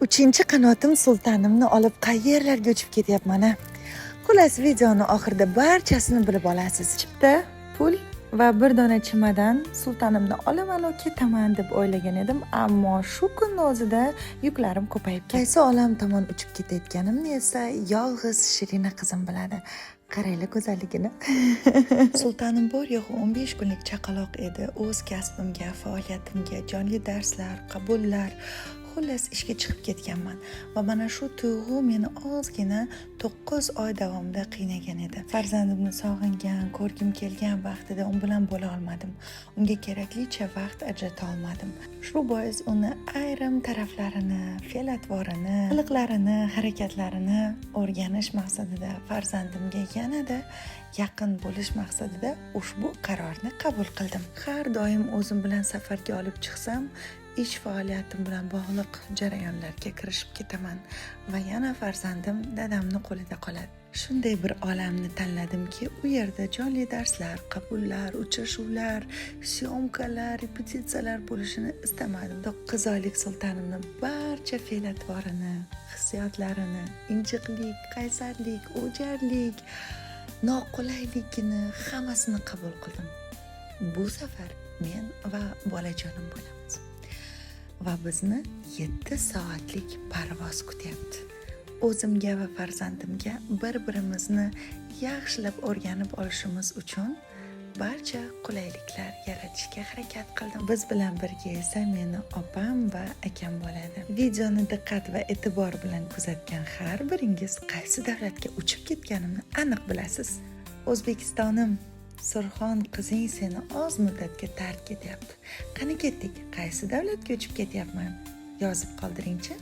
Uchinchi qanotim sultonimni olib qayerlarga uchib ketyapman a? Xullas, videoni oxirida barchasini bilib olasiz. Chipta, pul va bir dona chimadan sultonimni olaman va ketaman deb o'ylagan edim, ammo shu kunning o'zida yuklarim ko'payib ketdi. Qaysi olam tomon uchib ketayotganimni esa yolg'iz Shirina qizim biladi. Qaranglar go'zalligini. Sultonim bor yo'q 15 kunlik chaqaloq edi. O'z kasbimga, faoliyatimga, jonli darslar, qabullar, xullas ishga chiqib ketganman va mana shu tuyg'u meni ozgina 9 oy davomida qiynagan edi. Farzandimni sog'ingan, ko'rgim kelgan vaqtida u bilan bo'la olmadim. Unga keraklicha vaqt ajrata olmadim. Shu bois uni ayrim taraflarini, fe'l-atvorini, qiliqlarini, harakatlarini o'rganish maqsadida farzandimga yanada yaqin bo'lish maqsadida ushbu qarorni qabul qildim. Har doim o'zim bilan safarga olib chiqsam, ish faoliyatim bilan bog'liq jarayonlarga kirishib ketaman va yana farzandim dadamni qo'lida qoladi. Shunday bir olamni tanladimki, u yerda jonli darslar, qabullar, uchrashuvlar, syomkalar, repetitsiyalar bo'lishini istamadim. 9 oylik sultonimni barcha fe'l-atvorini, hissiyotlarini, injiqlik, qaysarlik, o'jarlik, noqulayligini hammasini qabul qildim. Bu safar men va bolajonim bo'lamiz. Va bizni 7 soatlik parvoz kutyapti. O'zimga va farzandimga bir-birimizni yaxshilab o'rganib olishimiz uchun barcha qulayliklar yaratishga harakat qildim. Biz bilan birga esa meni opam va akam bo'ladi. Videoni diqqat va e'tibor bilan kuzatgan har biringiz qaysi davlatga uchib ketganimni aniq bilasiz. O'zbekistonim, Surxon qizing seni oz muddatga tark etyapti. Qani ketdik? Qaysi davlatga uchib ketyapman? Yozib qoldiring-chi.